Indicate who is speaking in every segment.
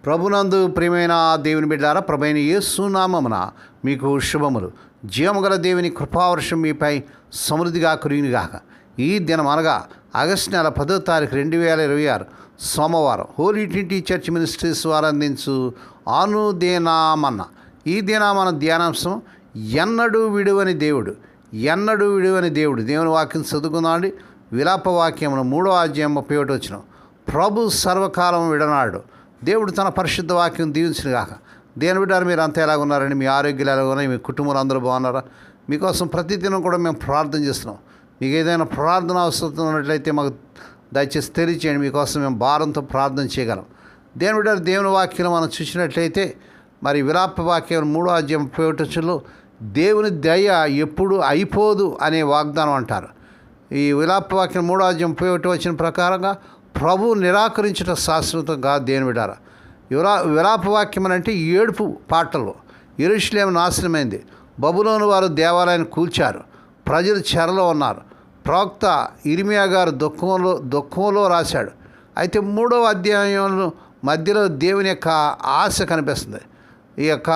Speaker 1: ప్రభునందు ప్రియమైన దేవుని బిడ్డారా, ప్రభువైన యేసు నామమున మీకు శుభములు. జీవముగల దేవుని కృపావర్షం మీపై సమృద్ధిగా కురియునుగాక. ఈ దినం అనగా ఆగస్టు నెల 10వ తారీఖు 2026 సోమవారం హోలీ ట్రినిటీ చర్చ్ మినిస్ట్రీస్ వారు అందించు అనుదినామన్న. ఈ దినామన ధ్యానాంశం ఎన్నడూ విడువని దేవుడు. ఎన్నడూ విడువని దేవుడు. దేవుని వాక్యం చదువుకుందామండి. విలాప వాక్యమును 3వ అధ్యాయం 31 వచనం. ప్రభు సర్వకాలం విడనాడు. దేవుడు తన పరిశుద్ధ వాక్యం దీవించిన గాక. దేని బిడ్డారు, మీరు అంతా ఎలాగున్నారండి? మీ ఆరోగ్యాలు ఎలాగున్నాయి? మీ కుటుంబాలు అందరూ బాగున్నారా? మీకోసం ప్రతిదినం కూడా మేము ప్రార్థన చేస్తున్నాం. మీకు ఏదైనా ప్రార్థన అవసరం ఉన్నట్లయితే మాకు దయచేసి తెలియచేయండి. మీకోసం మేము భారంతో ప్రార్థన చేయగలం. దేని బిడ్డారు, దేవుని వాక్యం మనం చూసినట్లయితే మరి విలాప వాక్యం 3వ అధ్యాయం 31 దేవుని దయ ఎప్పుడు అయిపోదు అనే వాగ్దానం అంటారు. ఈ విలాప వాక్యం 3వ అధ్యాయం 31 వచ్చిన ప్రకారంగా ప్రభు నిరాకరించట శాశ్వతం కాదు. దేని బిడ్డారా, విలాప వాక్యం అంటే ఏడుపు పాటలు. యెరూషలేము నాశనమైంది. బబులోను వారు దేవాలయాన్ని కూల్చారు. ప్రజలు చెరలో ఉన్నారు. ప్రవక్త ఇర్మియా గారు దుఃఖంలో రాశాడు. అయితే 3వ అధ్యాయంలో మధ్యలో దేవుని యొక్క ఆశ కనిపిస్తుంది. ఈ యొక్క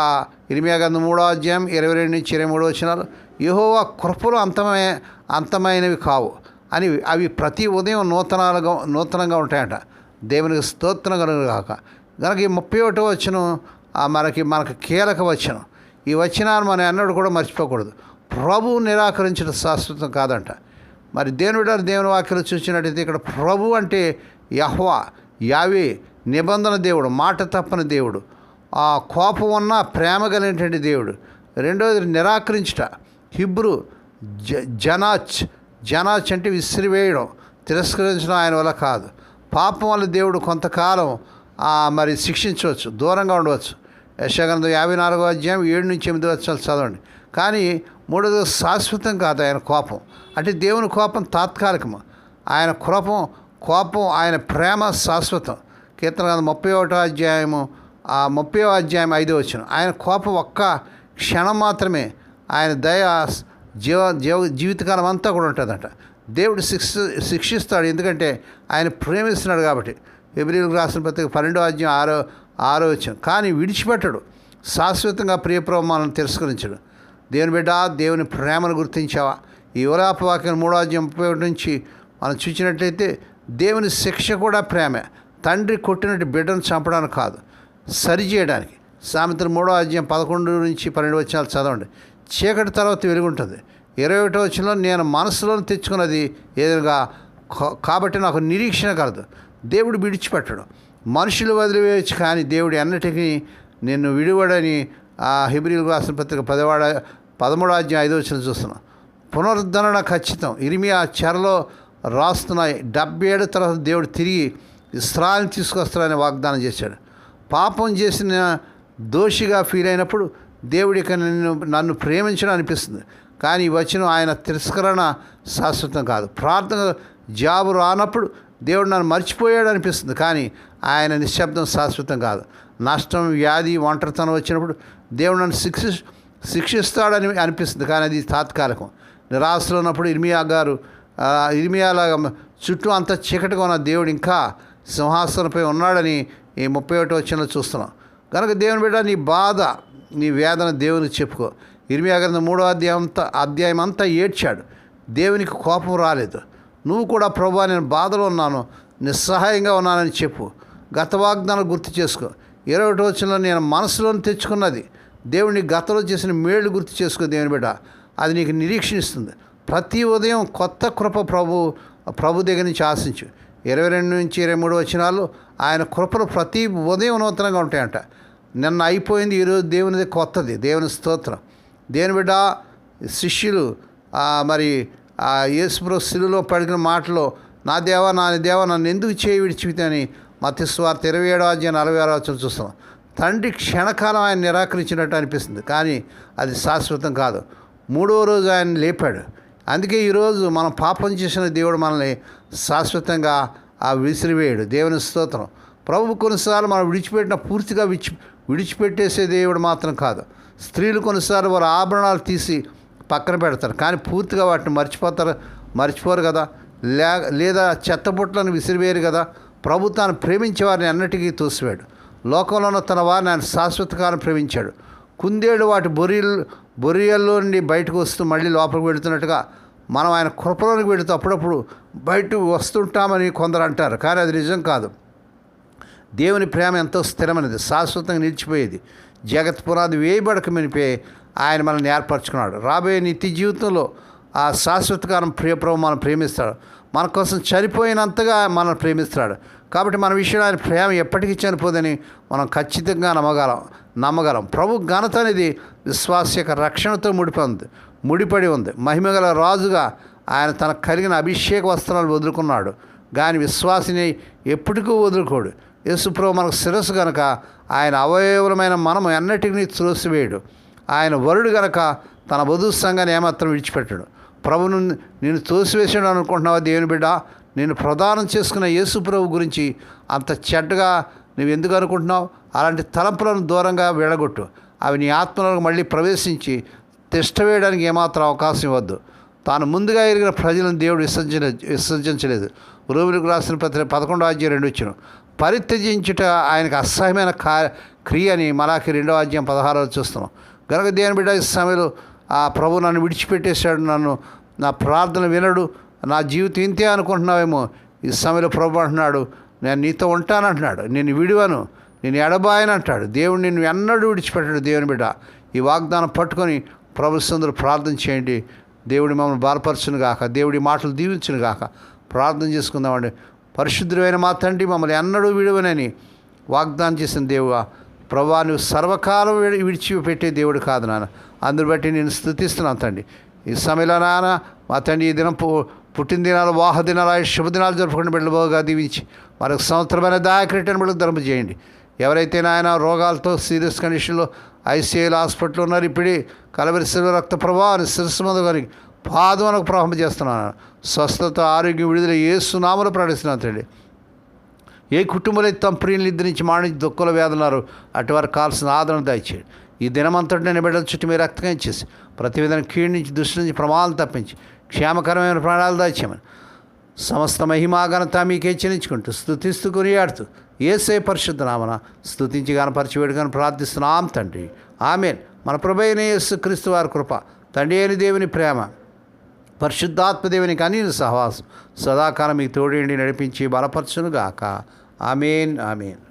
Speaker 1: ఇర్మియా గారు 3వ అధ్యాయం 22 నుంచి 23 వచనాలు, యెహోవా కృపలు అంతమైనవి కావు అని, అవి ప్రతి ఉదయం నూతనంగా ఉంటాయట. దేవునికి స్తోత్రం కలుగుగాక. కనుక ఈ 31వ వచనం మనకి కీలక వచనం. ఈ వచనాన్ని మనం ఎన్నడూ కూడా మర్చిపోకూడదు. ప్రభు నిరాకరించడం శాశ్వతం కాదంట. మరి దేవుని వాక్యం చూసినట్టయితే ఇక్కడ ప్రభు అంటే యెహోవా, యావే, నిబంధన దేవుడు, మాట తప్పని దేవుడు, ఆ కోపం ఉన్న ప్రేమ కలిగినటువంటి దేవుడు. రెండవది నిరాకరించుట. హిబ్రూ జనాచ్ అంటే విసిరివేయడం, తిరస్కరించడం ఆయన వల్ల కాదు. పాపం వల్ల దేవుడు కొంతకాలం మరి శిక్షించవచ్చు, దూరంగా ఉండవచ్చు. యెషయా గ్రంథం 54వ అధ్యాయం 7 నుంచి 8 వచనాలు చదవండి. కానీ 3వ శాశ్వతం కాదు ఆయన కోపం. అంటే దేవుని కోపం తాత్కాలికము, ఆయన కోపం ఆయన ప్రేమ శాశ్వతం. కీర్తన గ్రంథం 31వ అధ్యాయము 30వ అధ్యాయం 5వ వచనం. ఆయన కోపం ఒక్క క్షణం మాత్రమే. ఆయన దయ జీవితకాలం అంతా కూడా ఉంటుందట. దేవుడు శిక్షిస్తాడు, ఎందుకంటే ఆయన ప్రేమిస్తున్నాడు కాబట్టి. హెబ్రీయులకు రాసిన పత్రిక 12వ అధ్యాయం 6వ వచనం. కానీ విడిచిపెట్టడు, శాశ్వతంగా ప్రియప్రమాణాలను తిరస్కరించడు. దేవుని బిడ్డ, దేవుని ప్రేమను గుర్తించావా? ఈ విలాప వాక్యం 3వ అధ్యాయం 31 నుంచి మనం చూసినట్లయితే దేవుని శిక్ష కూడా ప్రేమే. తండ్రి కొట్టినట్టు బిడ్డను చంపడానికి కాదు, సరిచేయడానికి. సామెతలు 3వ అధ్యాయం 11 నుంచి 12 వచనాలు చదవండి. చీకటి తర్వాత వెలుగుంటుంది. 21వ వచనంలో, నేను మనసులో తెచ్చుకున్నది ఏదైనా కాబట్టి నాకు నిరీక్షణ కలదు. దేవుడు విడిచిపెట్టడు. మనుషులు వదిలివేయచ్చు, కానీ దేవుడు ఎన్నటికీ నిన్ను విడివడని హెబ్రీయులకు రాసిన పత్రిక 13వ అధ్యాయం 5వ వచనం చూస్తున్నాం. పునరుద్ధరణ ఖచ్చితం. ఇర్మియా చెరలో రాస్తున్న 70 ఏళ్ళ తర్వాత దేవుడు తిరిగి ఇశ్రాయేలుని తీసుకొస్తాడని వాగ్దానం చేశాడు. పాపం చేసిన దోషిగా ఫీల్ అయినప్పుడు దేవుడికి నన్ను ప్రేమించడం అనిపిస్తుంది. కానీ ఈ వచనం ఆయన తిరస్కరణ శాశ్వతం కాదు. ప్రార్థన జాబు రానప్పుడు దేవుడు నన్ను మర్చిపోయాడు అనిపిస్తుంది. కానీ ఆయన నిశ్శబ్దం శాశ్వతం కాదు. నష్టం, వ్యాధి, ఒంటరితనం వచ్చినప్పుడు దేవుడు నన్ను శిక్షిస్తాడని అనిపిస్తుంది. కానీ అది తాత్కాలికం. నిరాశలో ఉన్నప్పుడు ఇర్మియాలాగా చుట్టూ అంతా చీకటిగా ఉన్న దేవుడు ఇంకా సింహాసనంపై ఉన్నాడని ఈ 31వ వచనంలో చూస్తున్నాం. కనుక దేవుని బిడ్డ, నీ బాధ, నీ వేదన దేవునికి చెప్పుకో. ఇర్మియా గ్రంథం 3వ అధ్యాయం అంతా ఏడ్చాడు. దేవునికి కోపం రాలేదు. నువ్వు కూడా ప్రభువా, నేను బాధలో ఉన్నాను, నిస్సహాయంగా ఉన్నానని చెప్పు. గత వాగ్దానం గుర్తు చేసుకో. 21వ వచనంలో, నేను మనసులో తెచ్చుకున్నది, దేవుడిని గతంలో చేసిన మేళ్ళు గుర్తు చేసుకో. దేవుని బిడ్డ, అది నీకు నిరీక్షణ ఇస్తుంది. ప్రతి ఉదయం కొత్త కృప ప్రభు దగ్గర నుంచి ఆశించు. 22 నుంచి 23 వచనాలు, ఆయన కృపలు ప్రతి ఉదయం నూతనంగా ఉంటాయంట. నిన్న అయిపోయింది, ఈరోజు దేవునిది కొత్తది. దేవుని స్తోత్రం. దేవుని బిడ్డ, శిష్యులు మరి యేసుప్రభు శిలువలో పడిన మాటలో, నా దేవా నన్ను ఎందుకు చేయి విడిచిపోతాని మత్తయి సువార్త 27వ అధ్యాయం 46వ వచనం చూస్తాం. తండ్రి క్షణకాలం ఆయన నిరాకరించినట్టు అనిపిస్తుంది, కానీ అది శాశ్వతం కాదు. 3వ రోజు ఆయన లేపాడు. అందుకే ఈరోజు మనం పాపం చేసిన దేవుడు మనల్ని శాశ్వతంగా విసిరివేయడు. దేవుని స్తోత్రం. ప్రభు కొన్నిసార్లు మనం పూర్తిగా విడిచిపెట్టేసే దేవుడు మాత్రం కాదు. స్త్రీలు కొన్నిసార్లు వారి ఆభరణాలు తీసి పక్కన పెడతారు, కానీ పూర్తిగా వాటిని మర్చిపోరు కదా. లేదా చెత్తబుట్టలను విసిరివేయరు కదా. ప్రభు తాను ప్రేమించే వారిని అన్నిటికీ తోసివేడు. లోకంలో ఉన్న తన వారిని ఆయన శాశ్వతకాలం ప్రేమించాడు. కుందేళ్ళు వాటి బొరియల్లో నుండి బయటకు వస్తూ మళ్ళీ లోపలికి వెళుతున్నట్టుగా మనం ఆయన కృపలోనికి వెళుతూ అప్పుడప్పుడు బయటకు వస్తుంటామని కొందరు అంటారు. కానీ అది నిజం కాదు. దేవుని ప్రేమ ఎంతో స్థిరమైనది, శాశ్వతంగా నిలిచిపోయేది. జగత్ పునాది వేయబడక మునిపే ఆయన మనల్ని ఏర్పరచుకున్నాడు. రాబోయే నిత్య జీవితంలో ఆ శాశ్వతకాలం ప్రియప్రభు మనం ప్రేమిస్తాడు. మన కోసం చనిపోయినంతగా మనల్ని ప్రేమిస్తాడు. కాబట్టి మన విషయంలో ఆయన ప్రేమ ఎప్పటికీ చనిపోదని మనం ఖచ్చితంగా నమ్మగలం. ప్రభు ఘనత అనేది విశ్వాస యొక్క రక్షణతో ముడిపడి ఉంది. మహిమగల రాజుగా ఆయన తనకు కలిగిన అభిషేక వస్త్రాలు వదులుకున్నాడు, కానీ విశ్వాసిని ఎప్పటికీ వదులుకోడు. యేసుప్రభు మనకు శిరస్సు గనక ఆయన అవయవమైన మనం ఎన్నటికీ త్రోసివేయడు. ఆయన వరుడు గనక తన వధువు సంఘాన్ని ఏమాత్రం విడిచిపెట్టాడు. ప్రభును నేను తోసివేసాడు అనుకుంటున్నావా దేవుని బిడ్డ? నేను ప్రదానం చేసుకున్న యేసు ప్రభు గురించి అంత చెడ్డగా నువ్వు ఎందుకు అనుకుంటున్నావు? అలాంటి తలంపులను దూరంగా వెళ్ళగొట్టు. అవి నీ ఆత్మలకు మళ్ళీ ప్రవేశించి తిష్టవేయడానికి ఏమాత్రం అవకాశం ఇవ్వద్దు. తాను ముందుగా ఎరిగిన ప్రజలను దేవుడు విసర్జించలేదు. రోమిలకు రాసిన పత్రిక 11:2 పరిత్యజించుట ఆయనకు అసహ్యమైన క్రియ అని మలాకి 2:16 చూస్తున్నాం. కనుక దేవుని బిడ్డ ఈ సమయంలో ఆ ప్రభు నన్ను విడిచిపెట్టేశాడు, నా ప్రార్థన వినడు, నా జీవితం ఇంతే అనుకుంటున్నావేమో. ఈ సమయంలో ప్రభు అంటున్నాడు, నేను నీతో ఉంటానంటున్నాడు, నేను విడివను, నేను ఎడబాయను అంటాడు. దేవుడు నిన్ను ఎన్నడూ విడిచిపెట్టాడు. దేవుని బిడ్డ ఈ వాగ్దానం పట్టుకొని ప్రభు సందులో ప్రార్థన చేయండి. దేవుడి మమ్మల్ని బలపరచును గాక, దేవుడి మాటలు దీవించును గాక. ప్రార్థన చేసుకుందామండి. పరిశుద్ధుడైన మా తండ్రి, మమ్మల్ని ఎన్నడూ విడువనని వాగ్దానం చేసిన దేవుగా ప్రభువా, నువ్వు సర్వకాలం విడిచిపెట్టే దేవుడు కాదు నాన్న. అందుని బట్టి నేను స్తుతిస్తున్నాను తండ్రి. ఈ సమయంలో నాన్న మా తండ్రి ఈ దినం పుట్టినదినాలు, వాహ దినాలు, శుభదినాలు జరుపుకుని బిడ్డలుగా దీవించి మరొక సంవత్సరమైన దాయకరిటని బిడ్డకు ధర్మ చేయండి. ఎవరైతే నాయన రోగాలతో సీరియస్ కండిషన్లో ఐసీఐల హాస్పిటల్ ఉన్నారు, ఇప్పుడే కలవరి శిల్వ రక్త ప్రవాహాన్ని శిరస్సు మీద గారికి పాదమునకు ప్రవాహం చేస్తున్నాను. స్వస్థత, ఆరోగ్యం, విడుదల యేసు నామములో ప్రకటిస్తున్నాను తండ్రి. ఏ కుటుంబంలో తమ ప్రియులు ఇద్దరి నుంచి మాడించి దుఃఖల వేదన్నారు అటు వారికి కావాల్సిన ఆదరణ దయచేయండి. ఈ దినమంతటి నేను బిడ్డల చుట్టూ మీరు రక్తంగా ఇచ్చేసి ప్రతి విధంగా కీడు నుంచి, దృష్టి నుంచి, ప్రమాదాలు తప్పించి క్షేమకరమైన ప్రాణాలు దాచేయమని సమస్త మహిమాఘనత మీకే చెల్లించుకుంటూ స్తుతిస్తూ కొనియాడుతూ యేసే పరిశుద్ధ నామన స్తుతించి గానపరిచి వేడుకని ప్రార్థిస్తున్నాం తండ్రి. ఆమేన్. మన ప్రభువైన యేసుక్రీస్తు వారి కృప, తండ్రి అయిన దేవుని ప్రేమ, పరిశుద్ధాత్మదేవునికి అన్ని సహవాసం సదాకాలం మీకు తోడేండి నడిపించి బలపరచునుగాక. ఆమేన్. ఆమేన్.